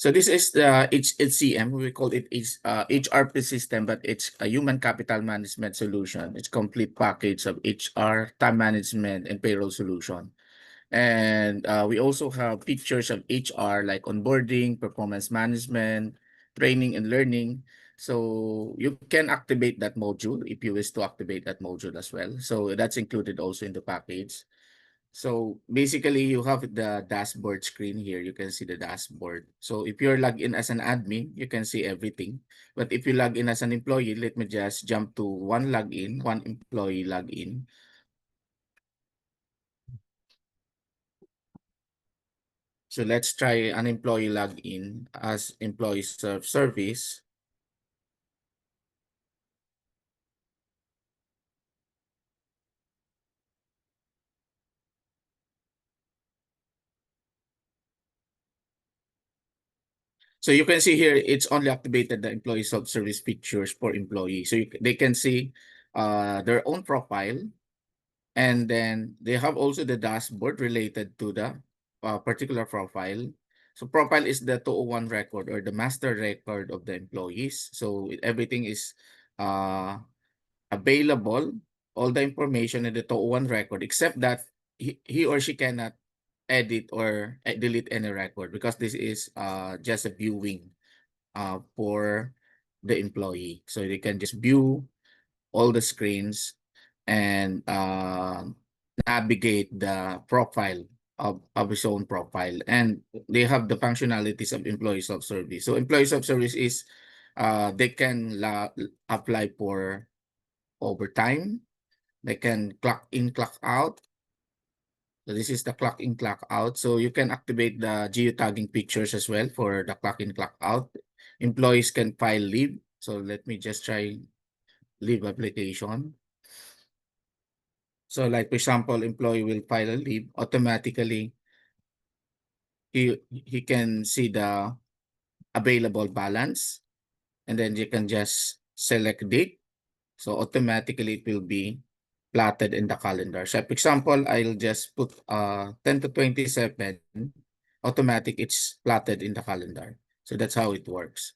So this is the HCM. We call it HRP system, but it's a human capital management solution. It's complete package of HR, time management, and payroll solution. And we also have features of HR like onboarding, performance management, training and learning. So you can activate that module if you wish to activate that module as well. So that's included also in the package. So basically you have the dashboard screen here. You can see the dashboard. So if you're logged in as an admin, you can see everything. But if you log in as an employee, let me just jump to one login, one employee login. So let's try an employee login as employee service. So you can see here, it's only activated the employee self-service features for employees. So they can see their own profile. And then they have also the dashboard related to the particular profile. So profile is the 201 record or the master record of the employees. So everything is available, all the information in the 201 record, except that he or she cannot edit or delete any record because this is just a viewing for the employee. So they can just view all the screens and navigate the profile of his own profile. And they have the functionalities of employee self-service. So employee self-service is they can apply for overtime. They can clock in, clock out. So this is the clock in, clock out. So you can activate the geotagging pictures as well for the clock in, clock out. Employees can file leave. So let me just try leave application. So like for example, employee will file a leave, automatically he can see the available balance, and then you can just select date. So automatically it will be plotted in the calendar. So for example, I'll just put 10 to 27, automatic it's plotted in the calendar. So that's how it works.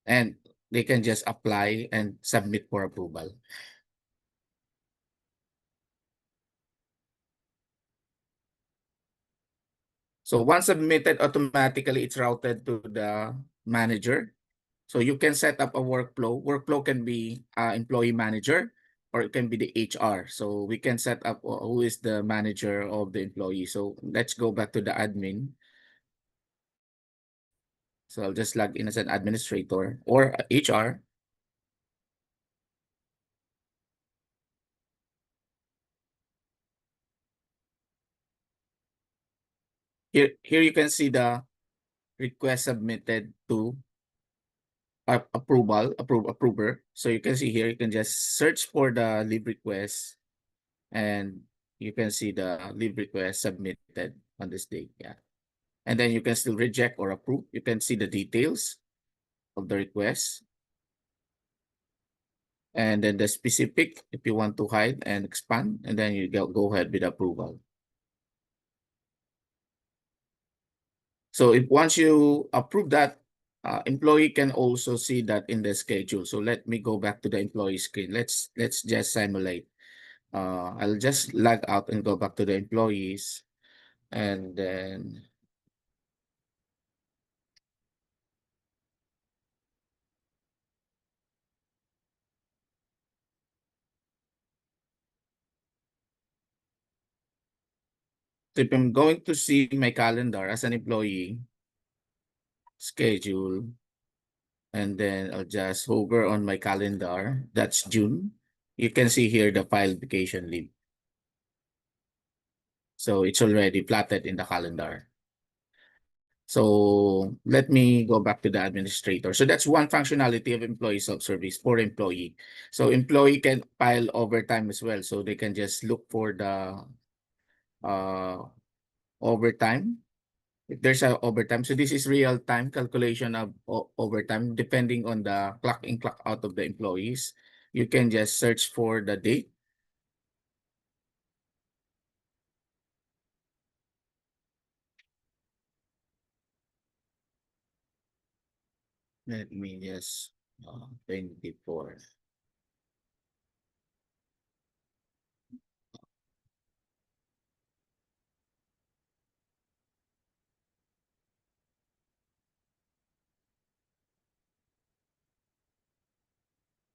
And they can just apply and submit for approval. So once submitted, automatically it's routed to the manager. So you can set up a workflow. Workflow can be employee manager or it can be the HR. So we can set up who is the manager of the employee. So let's go back to the admin. So I'll just log in as an administrator or HR. Here you can see the request submitted to approver. So you can see here, you can just search for the leave request and you can see the leave request submitted on this date. Yeah. And then you can still reject or approve. You can see the details of the request. And then the specific, if you want to hide and expand, and then you go ahead with approval. So if once you approve that, employee can also see that in the schedule. So let me go back to the employee screen. Let's just simulate. I'll just log out and go back to the employees, and then if I'm going to see my calendar as an employee schedule, and then I'll just hover on my calendar. That's June. You can see here the file vacation leave. So it's already plotted in the calendar. So let me go back to the administrator. So that's one functionality of employee self-service for employee. So employee can file overtime as well. So they can just look for the overtime. If there's a overtime. So this is real-time calculation of overtime depending on the clock in, clock out of the employees. You can just search for the date. Let me just 24.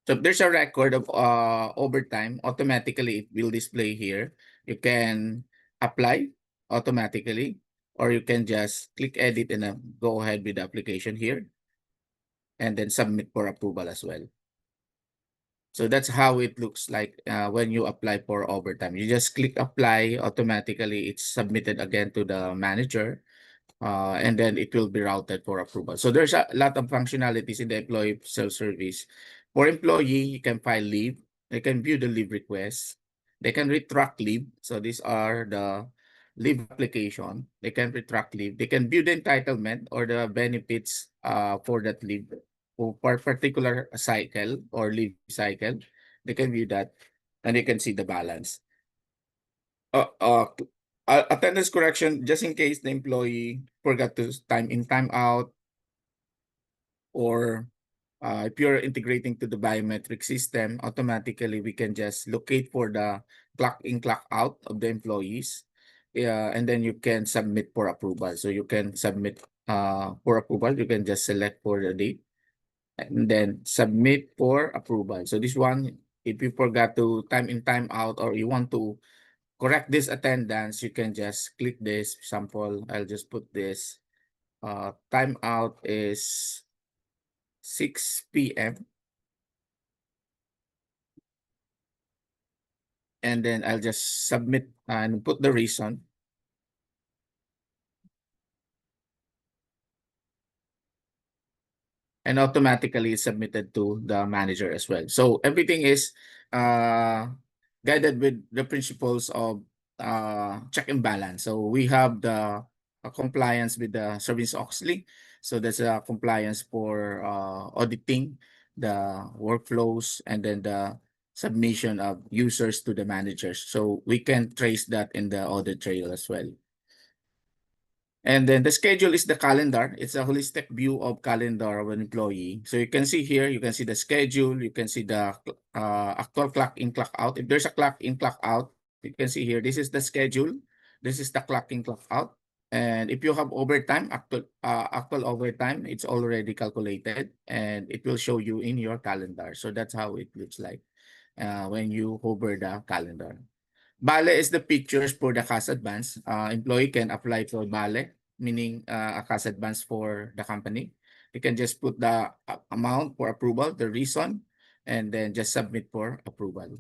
So if there's a record of overtime, automatically it will display here. You can apply automatically, or you can just click edit and go ahead with the application here and then submit for approval as well. So that's how it looks like when you apply for overtime. You just click apply, automatically it's submitted again to the manager, and then it will be routed for approval. So there's a lot of functionalities in the employee self-service. For employee, you can file leave, they can view the leave request, they can retract leave. So these are the leave application. They can retract leave, they can view the entitlement or the benefits for that leave for particular cycle or leave cycle. They can view that and they can see the balance. Attendance correction, just in case the employee forgot to time in, time out, or if you're integrating to the biometric system, automatically we can just locate for the clock in, clock out of the employees. Yeah, and then you can submit for approval. So you can submit for approval, you can just select for the date and then submit for approval. So this one, if you forgot to time in, time out, or you want to correct this attendance, you can just click this sample. I'll just put this timeout is 6 p.m. and then I'll just submit and put the reason. And automatically it's submitted to the manager as well. So everything is uh, guided with the principles of check and balance. So we have the compliance with the Service Oxley. So there's a compliance for auditing the workflows and then the submission of users to the managers. So we can trace that in the audit trail as well. And then the schedule is the calendar. It's a holistic view of calendar of an employee. So you can see here, you can see the schedule, you can see the actual clock in, clock out. If there's a clock in, clock out, you can see here, this is the schedule. This is the clock in, clock out. And if you have overtime, actual overtime, it's already calculated and it will show you in your calendar. So that's how it looks like when you hover the calendar. Bale is the pictures for the cash advance. Employee can apply for Bale, meaning a cash advance for the company. You can just put the amount for approval, the reason, and then just submit for approval.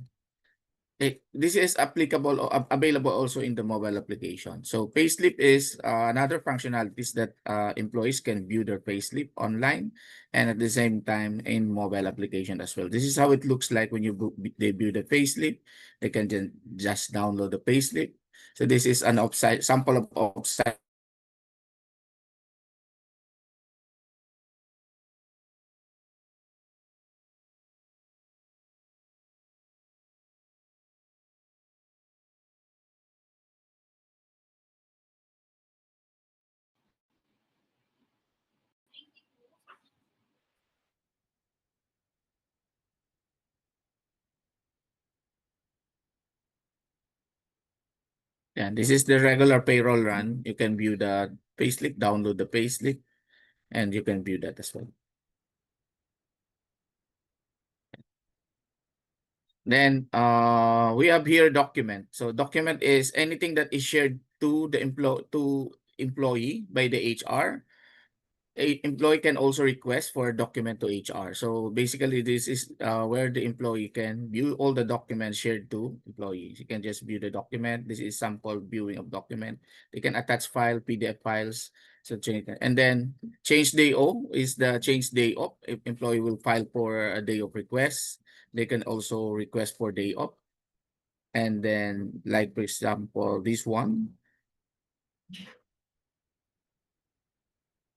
This is applicable or available also in the mobile application. So payslip is another functionalities that employees can view their payslip online and at the same time in mobile application as well. This is how it looks like when they view the payslip. They can just download the payslip. So this is an offsite sample of offsite. Yeah, this is the regular payroll run. You can view the payslip, download the payslip, and you can view that as well. Then we have here document. So document is anything that is shared to the employee by the HR. A employee can also request for a document to HR. So basically, this is where the employee can view all the documents shared to employees. You can just view the document. This is sample viewing of document. They can attach file, PDF files. So change that. And then change day O is the change day off. If employee will file for a day of request, they can also request for day off. And then, like for example, this one.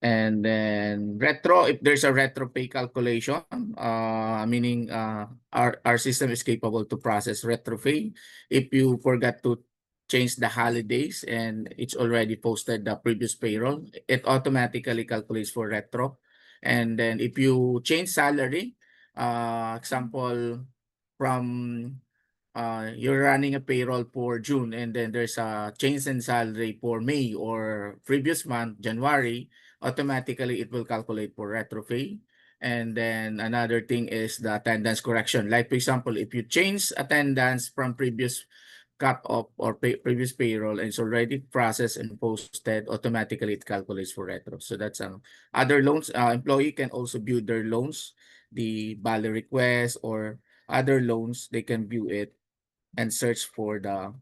And then retro, if there's a retro pay calculation, meaning our system is capable to process retro pay. If you forgot to change the holidays and it's already posted the previous payroll, it automatically calculates for retro. And then if you change salary, example, from you're running a payroll for June and then there's a change in salary for May or previous month, January, automatically it will calculate for retro pay. And then another thing is the attendance correction. Like for example, if you change attendance from previous cut off or previous payroll and it's already processed and posted, automatically it calculates for retro. So that's other loans. Employee can also view their loans, the Bali request or other loans. They can view it and search for the,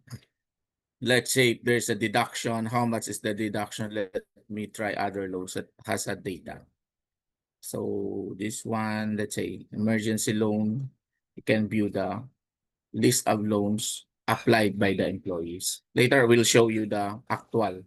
let's say if there's a deduction, how much is the deduction? Let me try other loans that has that data. So this one, let's say emergency loan, you can view the list of loans applied by the employees. Later, we'll show you the actual.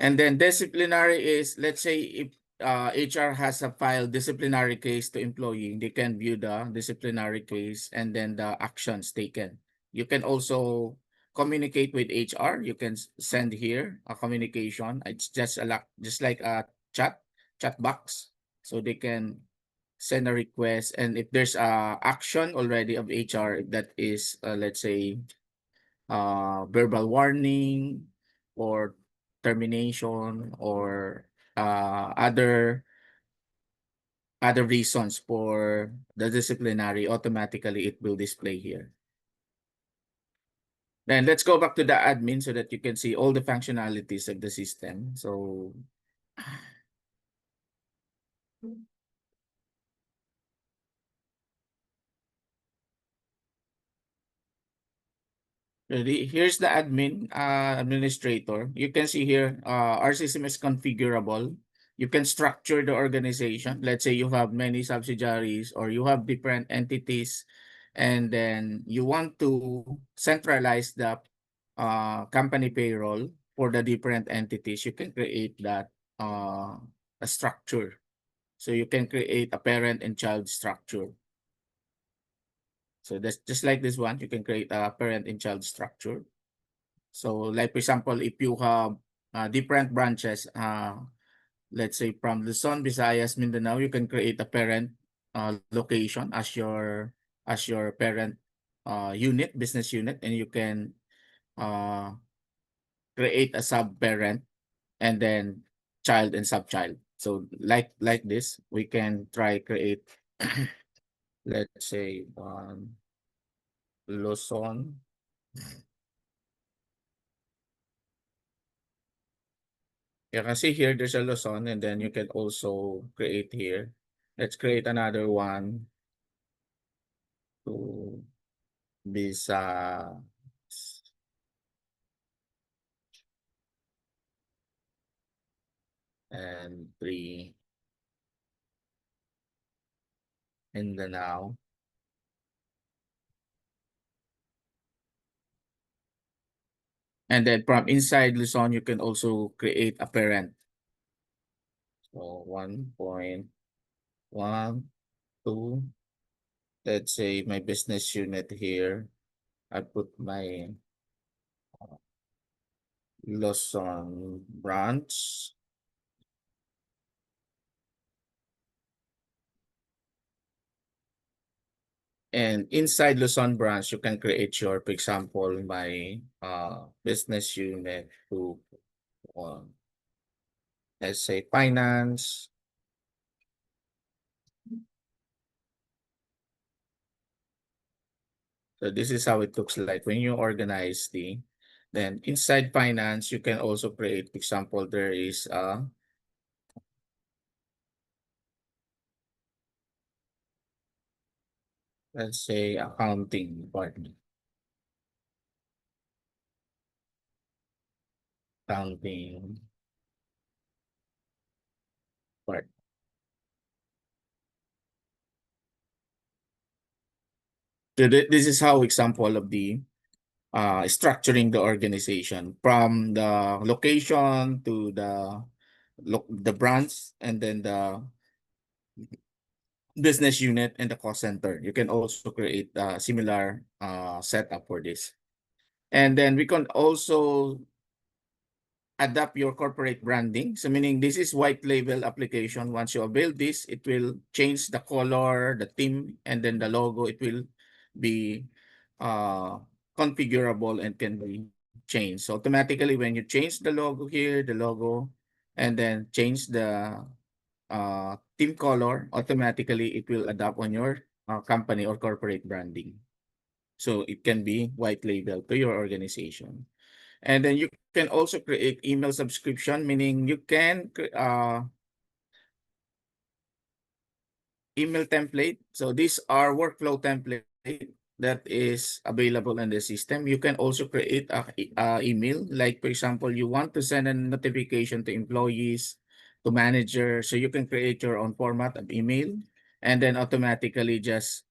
And then disciplinary is, let's say if HR has a file disciplinary case to employee, they can view the disciplinary case and then the actions taken. You can also communicate with HR. You can send here a communication. It's just just like a chat box. So they can send a request. And if there's a action already of HR that is, let's say, verbal warning or termination or other reasons for the disciplinary, automatically it will display here. Then let's go back to the admin so that you can see all the functionalities of the system. So here's the admin administrator. You can see here our system is configurable. You can structure the organization. Let's say you have many subsidiaries or you have different entities and then you want to centralize the company payroll for the different entities. You can create that a structure. So you can create a parent and child structure. So that's just like this one, you can create a parent and child structure. So like for example, if you have different branches, let's say from Luzon, Visayas, Mindanao, you can create a parent location as your parent unit, business unit, and you can uh, create a sub-parent and then child and sub-child. So like this, we can try create, let's say, Luzon. You can see here, there's a Luzon, and then you can also create here. Let's create another one to Visayas and 3 Mindanao. And then from inside Luzon, you can also create a parent. So 1.12. Let's say my business unit here. I put my Luzon branch. And inside Luzon branch, you can create your, for example, my business unit to, let's say, finance. So this is how it looks like when you organize then inside finance, you can also create, for example, there is let's say accounting department. Accounting part. So this is how example of the structuring the organization from the location to the branch and then the business unit and the cost center. You can also create a similar setup for this. And then we can also adapt your corporate branding. So meaning this is white label application. Once you avail this, it will change the color, the theme, and then the logo. It will be uh, configurable and can be changed. So automatically when you change the logo here, the logo, and then change the theme color, automatically it will adapt on your company or corporate branding. So it can be white label to your organization. And then you can also create email subscription, meaning you can email template. So these are workflow template that is available in the system. You can also create a email. Like for example, you want to send a notification to employees, to manager. So you can create your own format of email and then automatically just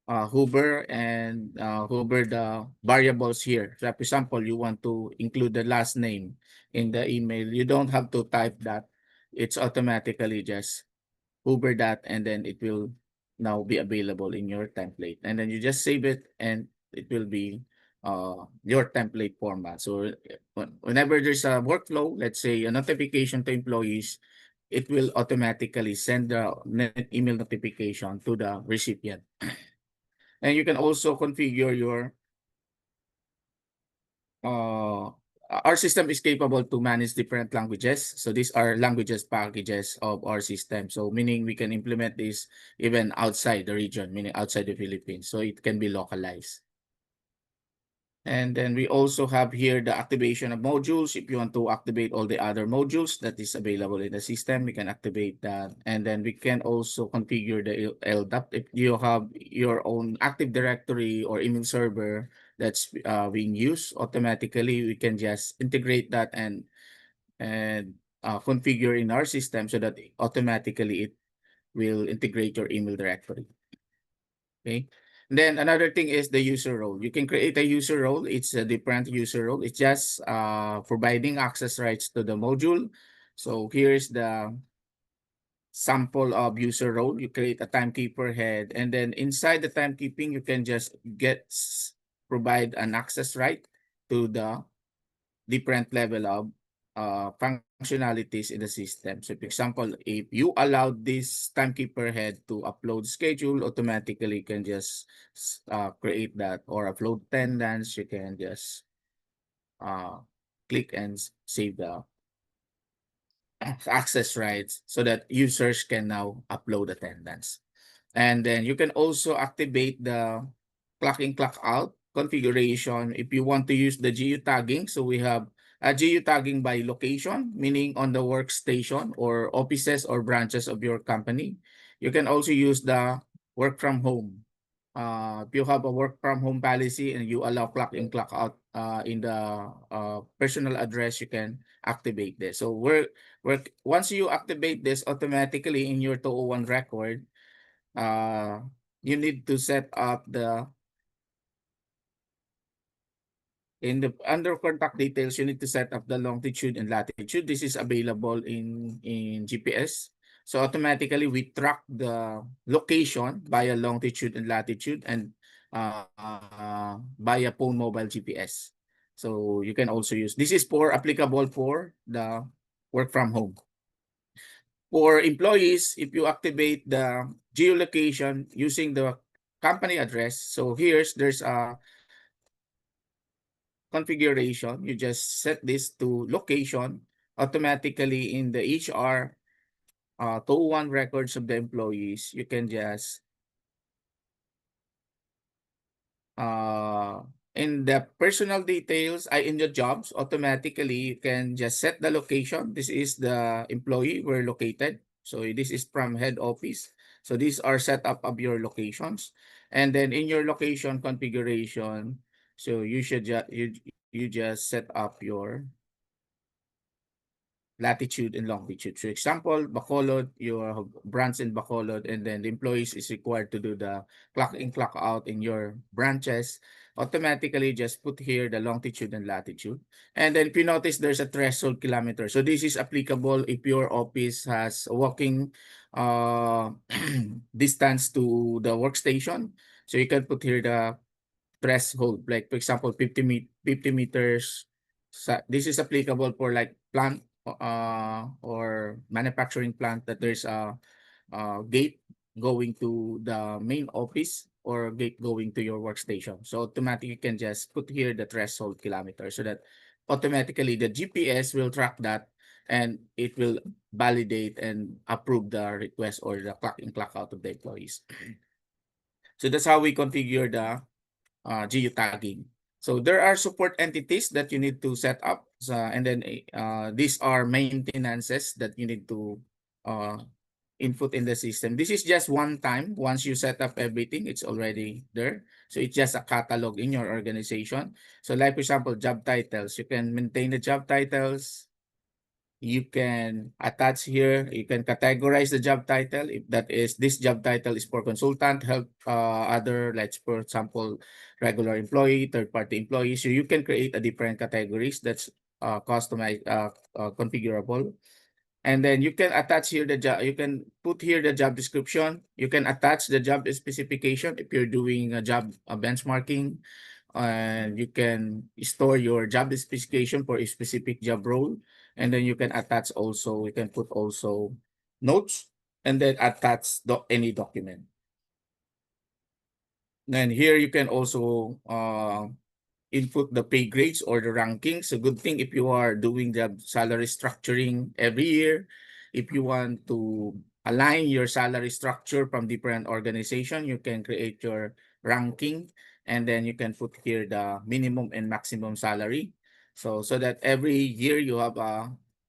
hover the variables here. So for example, you want to include the last name in the email. You don't have to type that. It's automatically just hover that, and then it will now be available in your template. And then you just save it and it will be your template format. So whenever there's a workflow, let's say a notification to employees, it will automatically send the email notification to the recipient. And you can also configure your uh, our system is capable to manage different languages. So these are languages packages of our system. So meaning we can implement this even outside the region, meaning outside the Philippines. So it can be localized. And then we also have here the activation of modules. If you want to activate all the other modules that is available in the system, we can activate that. And then we can also configure the LDAP. If you have your own Active Directory or email server that's being used, automatically we can just integrate that and configure in our system so that automatically it will integrate your email directory. Okay. Then another thing is the user role. You can create a user role. It's a different user role. It's just providing access rights to the module. So here's the sample of user role. You create a timekeeper head, and then inside the timekeeping, you can just provide an access right to the different level of functionalities in the system. So for example, if you allowed this timekeeper head to upload schedule, automatically you can just create that, or upload attendance, you can just uh, click and save the access rights so that users can now upload attendance. And then you can also activate the clock in, clock out configuration if you want to use the geotagging. So we have a geotagging by location, meaning on the workstation or offices or branches of your company. You can also use the work from home. If you have a work from home policy and you allow clock in, clock out in the personal address, you can activate this. So once you activate this automatically in your 201 record, uh, you need to set up the in the under contact details, you need to set up the longitude and latitude. This is available in GPS. So automatically we track the location via longitude and latitude and via phone mobile GPS. So you can also use this is for applicable for the work from home. For employees, if you activate the geolocation using the company address, so there's a configuration. You just set this to location automatically in the HR 201 records of the employees. You can just uh, in the personal details, in the jobs, automatically you can just set the location. This is the employee where located. So this is from head office. So these are set up of your locations. And then in your location configuration, so you should you just set up your latitude and longitude. So example, Bacolod, your branch in Bacolod, and then the employees is required to do the clock in, clock out in your branches. Automatically just put here the longitude and latitude. And then if you notice there's a threshold kilometer. So this is applicable if your office has a walking distance to the workstation. So you can put here the threshold, like for example, 50 meters. So this is applicable for like plant or manufacturing plant that there's a gate going to the main office or gate going to your workstation. So automatically you can just put here the threshold kilometer so that automatically the GPS will track that and it will validate and approve the request or the clock in clock out of the employees. So that's how we configure the geotagging. So there are support entities that you need to set up, and then these are maintenances that you need to uh, input in the system. This is just one time. Once you set up everything, it's already there. So it's just a catalog in your organization. So like for example, job titles, you can maintain the job titles. You can attach here, you can categorize the job title. If that is, this job title is for consultant, help other, like for example, regular employee, third-party employee. So you can create a different categories that's customized, configurable. And then you can attach here the job, you can put here the job description. You can attach the job specification if you're doing a job benchmarking. And you can store your job specification for a specific job role. And then you can attach also, you can put also notes and then attach any document. Then here you can also input the pay grades or the rankings. A good thing if you are doing the salary structuring every year, if you want to align your salary structure from different organization, you can create your ranking and then you can put here the minimum and maximum salary. So that every year you have a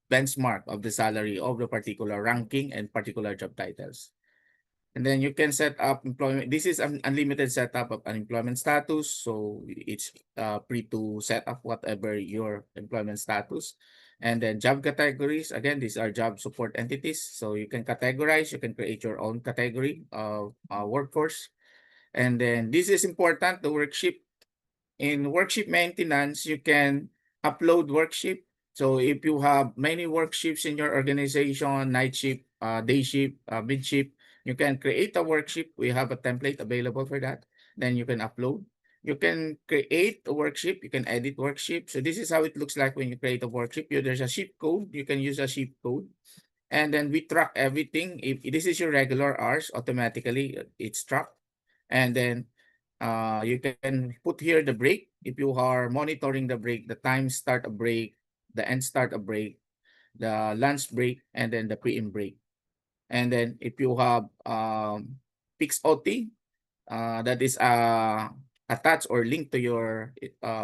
benchmark of the salary of the particular ranking and particular job titles. And then you can set up employment. This is an unlimited setup of unemployment status. So it's free to set up whatever your employment status. And then job categories. Again, these are job support entities. So you can categorize, you can create your own category of workforce. And then this is important, the worksheet. In worksheet maintenance, you can upload worksheet. So if you have many worksheets in your organization, night shift, day shift, mid shift, you can create a worksheet. We have a template available for that. Then you can upload. You can create a worksheet. You can edit worksheet. So this is how it looks like when you create a worksheet. There's a sheet code. You can use a sheet code. And then we track everything. If this is your regular hours, automatically it's tracked. And then you can put here the break. If you are monitoring the break, the time start a break, the end start a break, the lunch break, and then the pre-in break. And then if you have fixed OT, that is attached or linked to your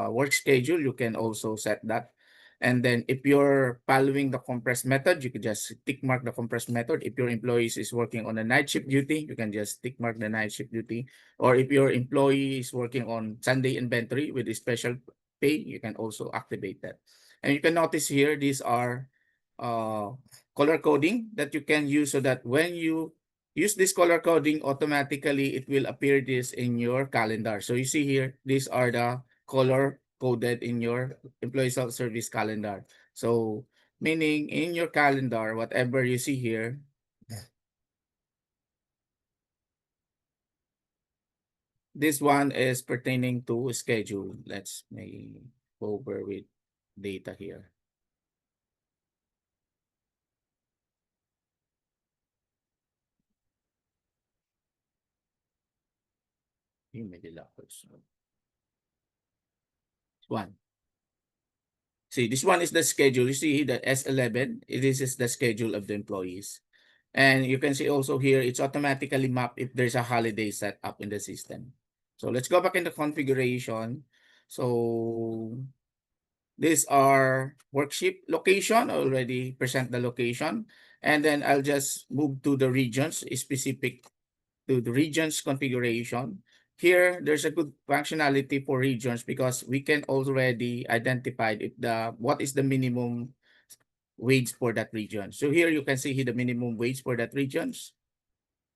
work schedule, you can also set that. And then if you're following the compressed method, you can just tick mark the compressed method. If your employee is working on a night shift duty, you can just tick mark the night shift duty. Or if your employee is working on Sunday inventory with a special pay, you can also activate that. And you can notice here, these are color coding that you can use so that when you use this color coding, automatically it will appear this in your calendar. So you see here, these are the color coded in your employee self-service calendar. So meaning in your calendar, whatever you see here, this one is pertaining to schedule. Let's maybe go over with data here. One. See, this one is the schedule. You see the S11, this is the schedule of the employees. And you can see also here, it's automatically mapped if there's a holiday set up in the system. So let's go back in the configuration. So these are worksheet location, already present the location. And then I'll just move to the regions, specific to the regions configuration. Here, there's a good functionality for regions because we can already identify if what is the minimum wage for that region. So here you can see here the minimum wage for that regions.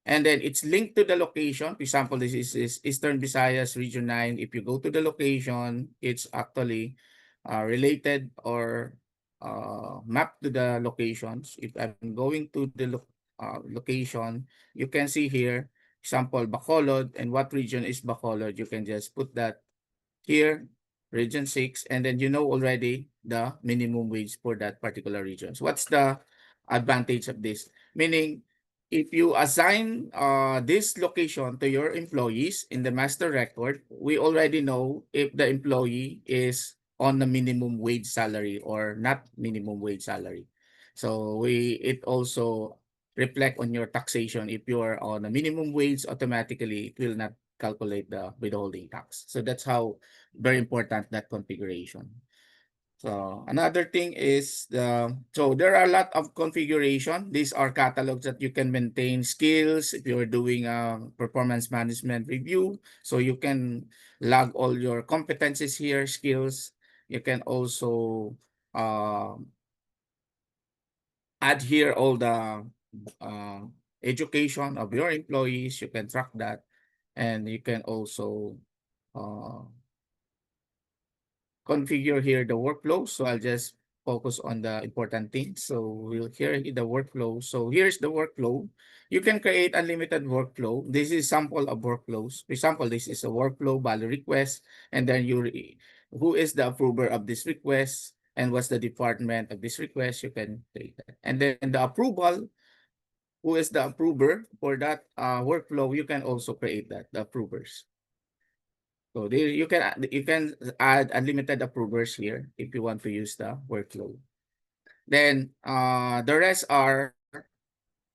And then it's linked to the location. For example, this is Eastern Visayas Region 9. If you go to the location, it's actually related or mapped to the locations. If I'm going to the location, you can see here, example, Bacolod, and what region is Bacolod. You can just put that here. region 6, and then you know already the minimum wage for that particular region. So what's the advantage of this? Meaning, if you assign this location to your employees in the master record, we already know if the employee is on the minimum wage salary or not minimum wage salary. So it also reflect on your taxation. If you are on a minimum wage, automatically it will not calculate the withholding tax. So that's how very important that configuration. So another thing is so there are a lot of configuration. These are catalogs that you can maintain skills if you're doing a performance management review. So you can log all your competencies here, skills. You can also uh, add here all the uh, education of your employees. You can track that, and you can also uh, configure here the workflow. So I'll just focus on the important things. So we'll here the workflow. So here's the workflow. You can create unlimited workflow. This is sample of workflows. For example, this is a workflow value request, and then who is the approver of this request and what's the department of this request. You can create that. And then the approval, who is the approver for that workflow, you can also create that, the approvers. So there you can add unlimited approvers here if you want to use the workflow. Then the rest are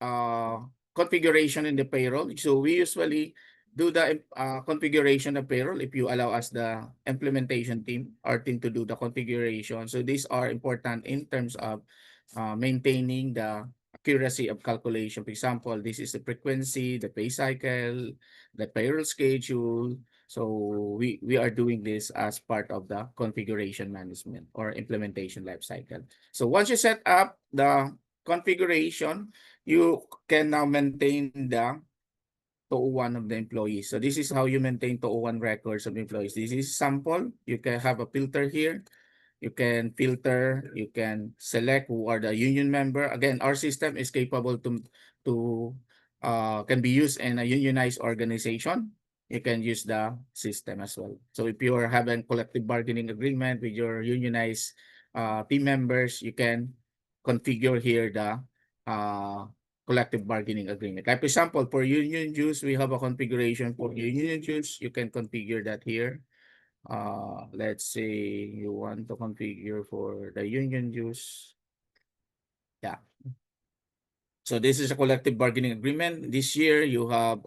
uh, configuration in the payroll. So we usually do the configuration of payroll if you allow us the implementation team, our team, to do the configuration. So these are important in terms of maintaining the accuracy of calculation. For example, this is the frequency, the pay cycle, the payroll schedule. So we are doing this as part of the configuration management or implementation lifecycle. So once you set up the configuration, you can now maintain the 201 of the employees. So this is how you maintain 201 records of employees. This is sample. You can have a filter here. You can filter, you can select who are the union member. Again, our system is capable to can be used in a unionized organization. You can use the system as well. So if you are having collective bargaining agreement with your unionized team members, you can configure here the collective bargaining agreement. Like for example, for union dues, we have a configuration for union dues. You can configure that here. Let's say you want to configure for the union dues. Yeah. So this is a collective bargaining agreement. This year you have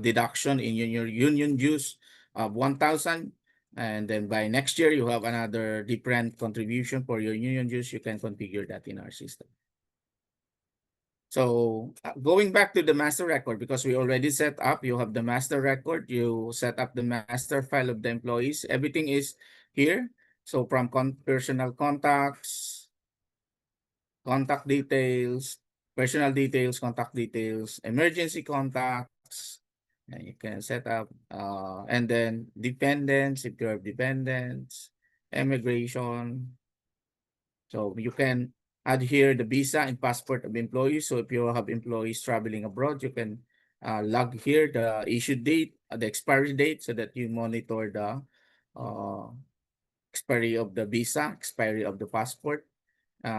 deduction in your union dues of 1,000. And then by next year you have another different contribution for your union dues. You can configure that in our system. So going back to the master record, because we already set up, you have the master record, you set up the master file of the employees, everything is here. So from personal contacts, contact details, personal details, contact details, emergency contacts, and you can set up, and then dependents, if you have dependents, immigration. So you can add here the visa and passport of employees. So if you have employees traveling abroad, you can log here the issue date, the expiry date, so that you monitor the uh, expiry of the visa, expiry of the passport.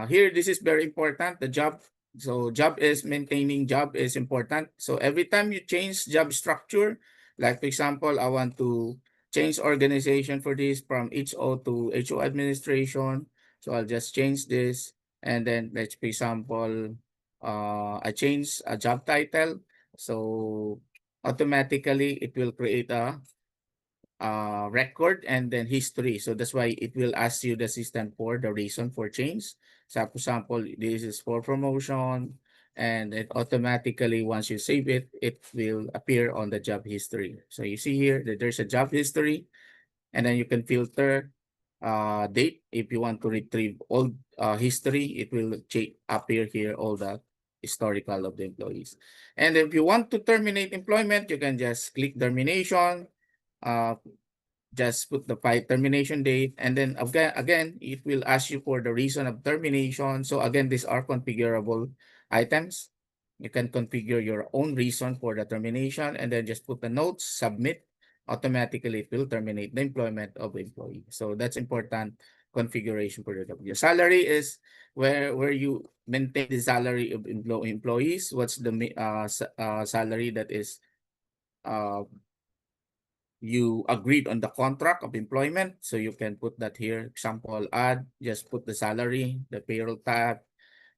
Here, this is very important, the job. So job is maintaining job is important. So every time you change job structure, like for example, I want to change organization for this from HO to HO administration. So I'll just change this. And then let's for example, I change a job title. So automatically it will create a record and then history. So that's why it will ask you the system for the reason for change. So for example, this is for promotion, and it automatically, once you save it, it will appear on the job history. So you see here that there's a job history, and then you can filter date. If you want to retrieve all history, it will appear here all the historical of the employees. And if you want to terminate employment, you can just click termination, uh, just put the termination date, and then again it will ask you for the reason of termination. So again, these are configurable items. You can configure your own reason for the termination, and then just put the notes, submit, automatically it will terminate the employment of employee. So that's important configuration for the W. Salary is where you maintain the salary of employees. What's the salary that is uh, you agreed on the contract of employment. So you can put that here. Example, add, just put the salary, the payroll tab,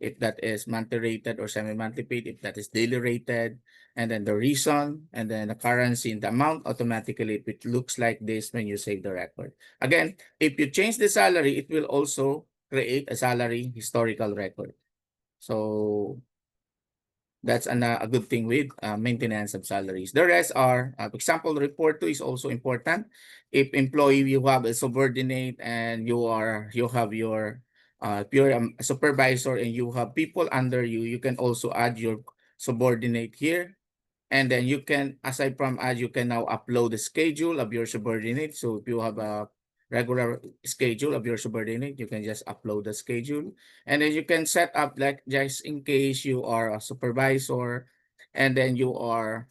if that is monthly rated or semi-monthly paid, if that is daily rated, and then the reason, and then the currency and the amount, automatically it looks like this when you save the record. Again, if you change the salary, it will also create a salary historical record. So that's a good thing with maintenance of salaries. The rest are, example, report to is also important. If employee, you have a subordinate and you have your if you're a supervisor and you have people under you, you can also add your subordinate here. And then you can, aside from add, you can now upload the schedule of your subordinate. So if you have a regular schedule of your subordinate, you can just upload the schedule. And then you can set up, like, just in case you are a supervisor and then you are,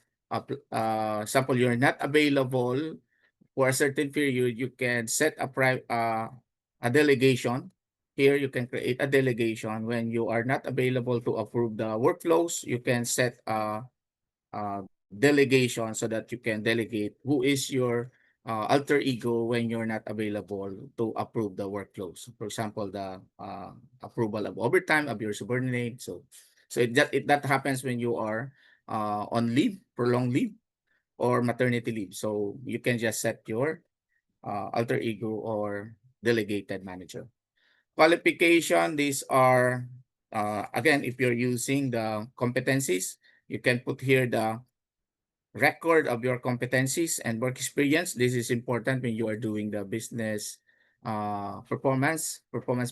example, you're not available for a certain period, you can set a delegation. Here, you can create a delegation. When you are not available to approve the workflows, you can set uh, delegation so that you can delegate who is your alter ego when you're not available to approve the workflows. For example, the approval of overtime of your subordinate. So that happens when you are on leave, prolonged leave, or maternity leave. So you can just set your alter ego or delegated manager. Qualification, these are, again, if you're using the competencies, you can put here the record of your competencies and work experience. This is important when you are doing the business performance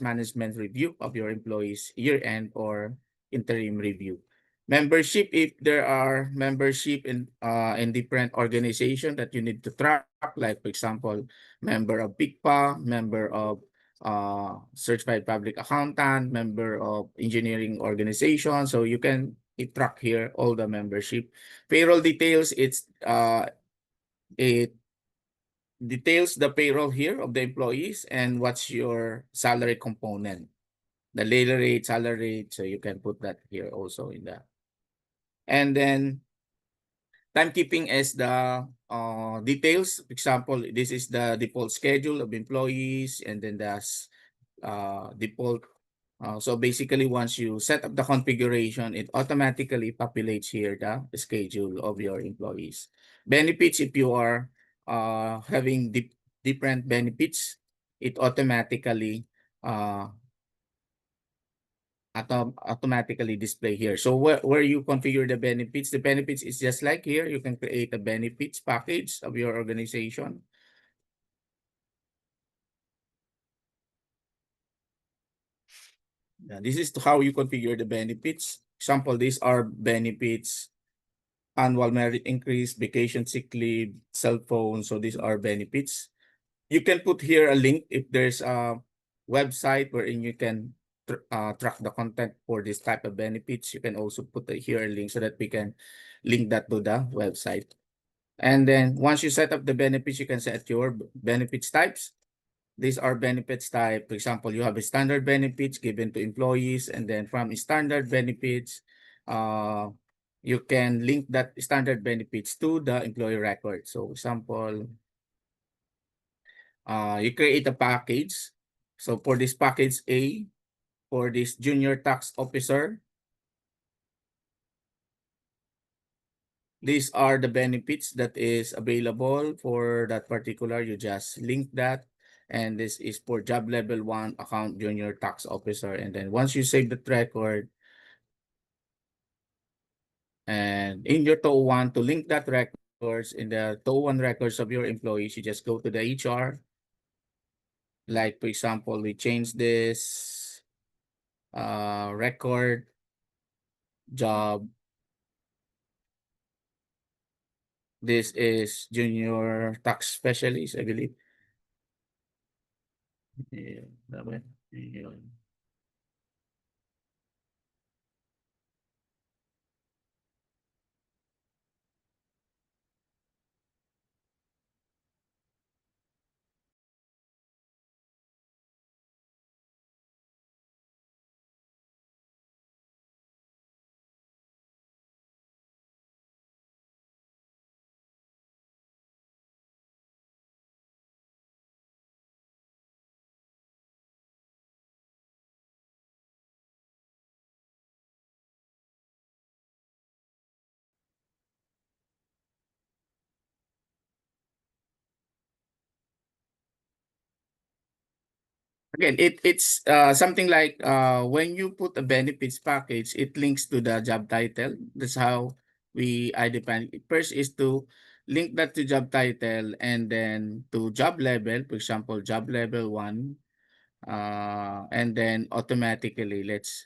management review of your employees year-end or interim review. Membership, if there are membership in different organization that you need to track, like for example, member of PICPA, member of certified public accountant, member of engineering organization. So you can track here all the membership. Payroll details, it details the payroll here of the employees and what's your salary component, the daily rate, salary rate. So you can put that here also in that. And then timekeeping is the details. For example, this is the default schedule of employees, and then that's default. So basically, once you set up the configuration, it automatically populates here the schedule of your employees. Benefits, if you are having different benefits, it automatically uh, automatically display here. So where you configure the benefits is just like here. You can create a benefits package of your organization. This is how you configure the benefits. Example, these are benefits: annual merit increase, vacation sick leave, cell phone. So these are benefits. You can put here a link if there's a website wherein you can track the content for this type of benefits. You can also put here a link so that we can link that to the website. And then once you set up the benefits, you can set your benefits types. These are benefits type. For example, you have a standard benefits given to employees, and then from standard benefits, you can link that standard benefits to the employee record. So example, you create a package. So for this package A, for this junior tax officer, these are the benefits that is available for that particular. You just link that. And this is for job level 1 account junior tax officer. And then once you save that record, and in your TO1, to link that records in the TO1 records of your employees, you just go to the HR. Like, for example, we change this record job. This is junior tax specialist, I believe. Yeah, that way. Yeah. Again, it's something like when you put a benefits package, it links to the job title. That's how I define it. First is to link that to job title and then to job level, for example, job level 1. And then automatically, let's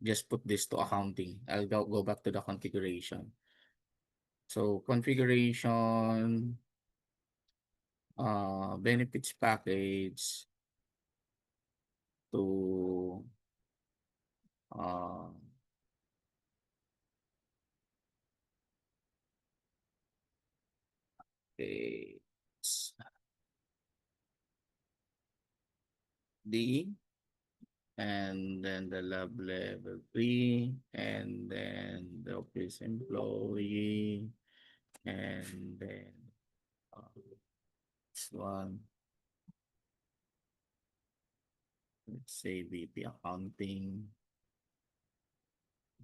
just put this to accounting. I'll go back to the configuration. So configuration, benefits package to uh, okay, D, and then the lab level 3, and then the office employee, and then this one, let's say VP accounting,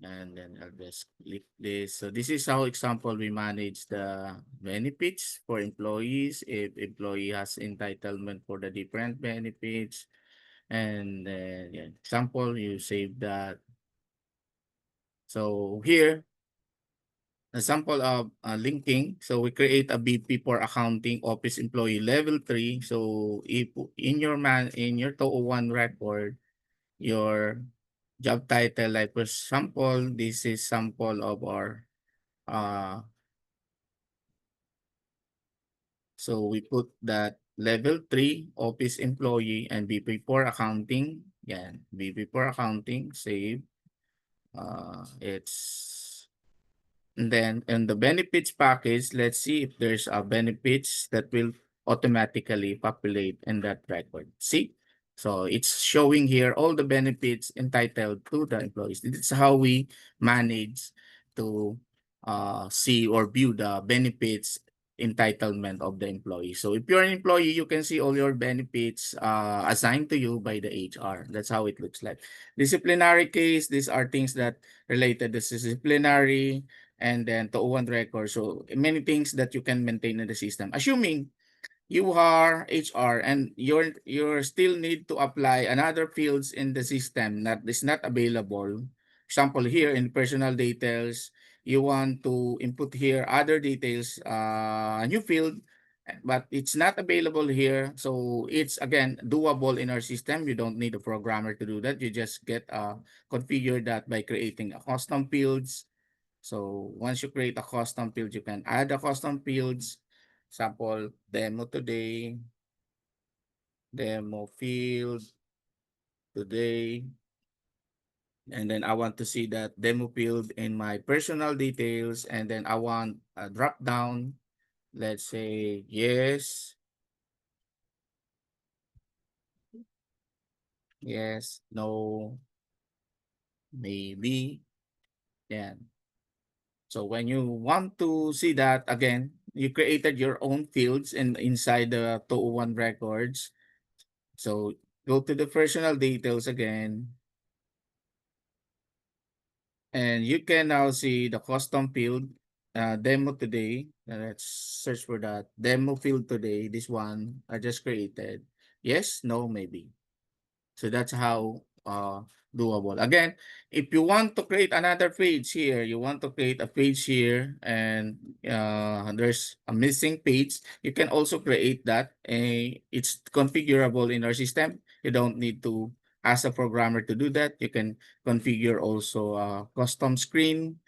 and then I'll just click this. So this is how example we manage the benefits for employees. If employee has entitlement for the different benefits, and then yeah, example, you save that. So here, a sample of linking. So we create a BP for accounting office employee level 3. So if in your 201 record, your job title, like for example, this is sample of our uh so we put that level 3 office employee and BP for accounting. Yeah, BP for accounting, save. It's And then in the benefits package, let's see if there's a benefits that will automatically populate in that record. See? So it's showing here all the benefits entitled to the employees. This is how we manage to see or view the benefits entitlement of the employee. So if you're an employee, you can see all your benefits assigned to you by the HR. That's how it looks like. Disciplinary case, these are things that related to disciplinary, and then to one record. So many things that you can maintain in the system. Assuming you are HR and you're still need to apply another fields in the system that is not available. Example here in personal details, you want to input here other details, new field, but it's not available here. So it's again doable in our system. You don't need a programmer to do that. You just get configure that by creating a custom fields. So once you create a custom field, you can add a custom fields. Sample demo today, demo field today. And then I want to see that demo field in my personal details. And then I want a drop down. Let's say yes, yes, no, maybe. Yeah. So when you want to see that again, you created your own fields inside the 201 records. So go to the personal details again. And you can now see the custom field demo today. Let's search for that. Demo field today. This one I just created. Yes, no, maybe. So that's how doable. Again, if you want to create another page here, you want to create a page here and there's a missing page, you can also create that. It's configurable in our system. You don't need to ask a programmer to do that. You can configure also a custom screen.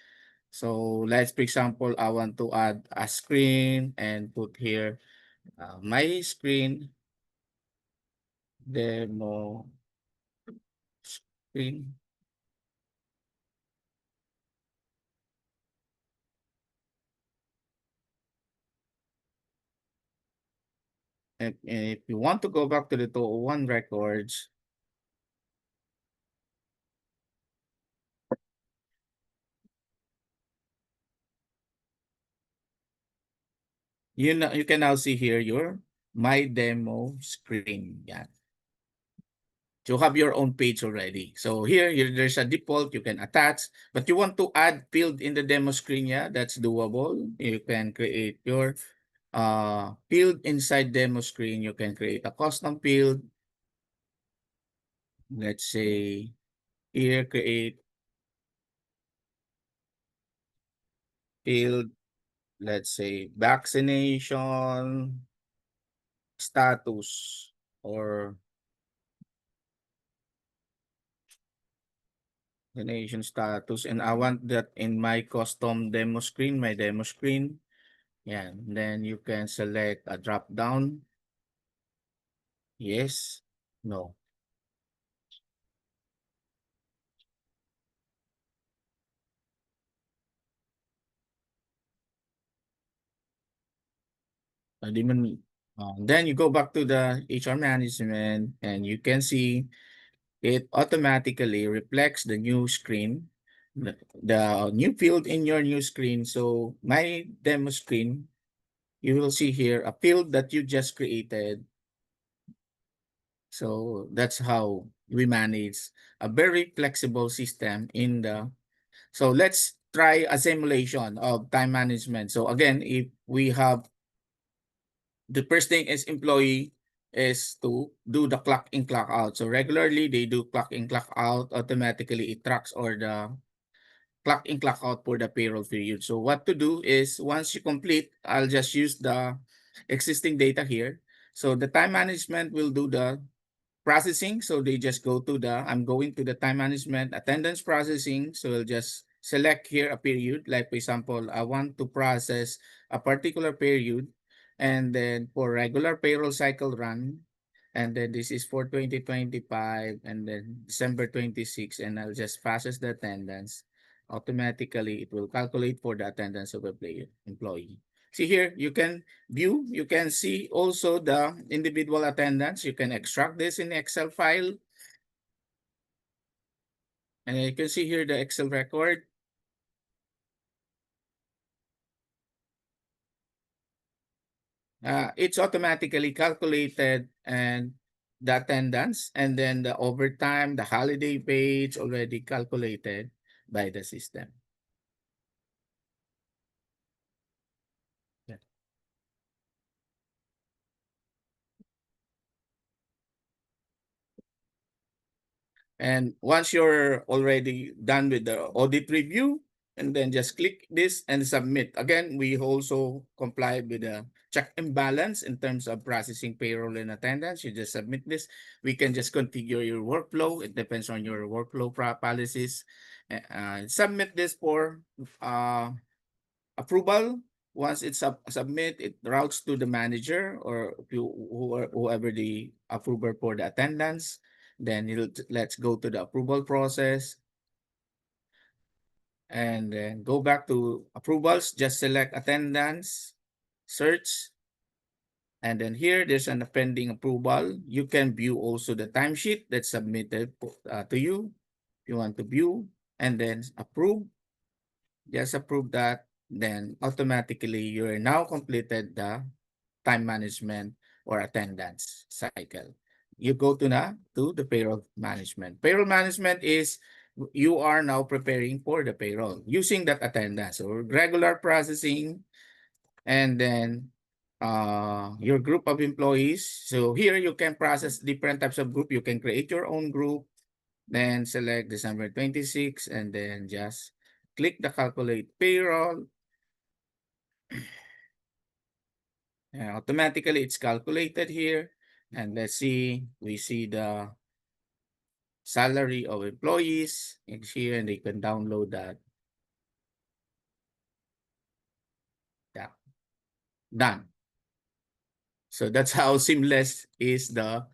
So let's, for example, I want to add a screen and put here my screen demo screen. If you want to go back to the 201 records, you can now see here your my demo screen. Yeah. So you have your own page already. So here, there's a default you can attach, but you want to add field in the demo screen. Yeah, that's doable. You can create your field inside demo screen. You can create a custom field. let's say here create field, let's say vaccination status or vaccination status, and I want that in my custom demo screen, my demo screen. Yeah, then you can select a drop down. Yes, no. Di man, then you go back to the HR management and you can see it automatically reflects the new screen, the new field in your new screen. So my demo screen, you will see here a field that you just created. So that's how we manage a very flexible system in the. So let's try a simulation of time management. So again, if we have the first thing is employee is to do the clock in clock out. So regularly they do clock in clock out, automatically it tracks or the clock in clock out for the payroll period. So what to do is once you complete, I'll just use the existing data here. So the time management will do the processing. So they just go to the, I'm going to the time management attendance processing. So we'll just select here a period. Like for example, I want to process a particular period. And then for regular payroll cycle run, and then this is for 2025 and then December 26, and I'll just process the attendance. Automatically, it will calculate for the attendance of a player, employee. See here, you can view, you can see also the individual attendance. You can extract this in Excel file. And you can see here the Excel record. It's automatically calculated and the attendance and then the overtime, the holiday page already calculated by the system. And once you're already done with the audit review, and then just click this and submit. Again, we also comply with the check and balance in terms of processing payroll and attendance. You just submit this. We can just configure your workflow. It depends on your workflow policies. Submit this for approval. Once it's submit, it routes to the manager or whoever the approver for the attendance. Then let's go to the approval process and then go back to approvals. Just select attendance, search, and then here there's an pending approval. You can view also the timesheet that's submitted to you. If you want to view and then approve, just approve that. Then automatically you're now completed the time management or attendance cycle. You go to the payroll management. Payroll management is you are now preparing for the payroll using that attendance or regular processing and then your group of employees. So here you can process different types of group. You can create your own group, then select December 26 and then just click the calculate payroll. Automatically it's calculated here. And let's see, we see the salary of employees. It's here and they can download that. Yeah, done. So that's how seamless is the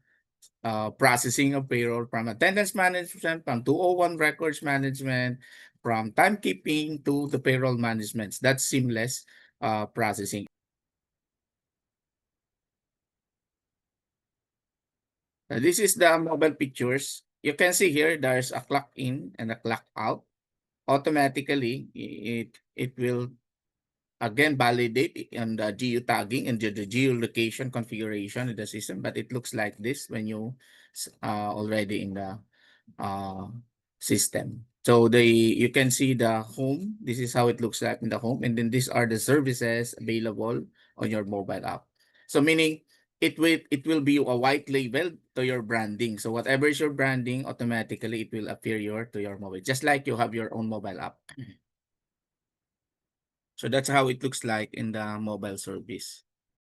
processing of payroll from attendance management, from 201 records management, from timekeeping to the payroll management. That's seamless processing. This is the mobile pictures. You can see here there's a clock in and a clock out. Automatically, it will again validate on the geo tagging and the geolocation configuration of the system, but it looks like this when you already in the uh, system. So you can see the home. This is how it looks like in the home, and then these are the services available on your mobile app. So meaning it will be a white label to your branding. So whatever is your branding, automatically it will appear to your mobile, just like you have your own mobile app. So that's how it looks like in the mobile service.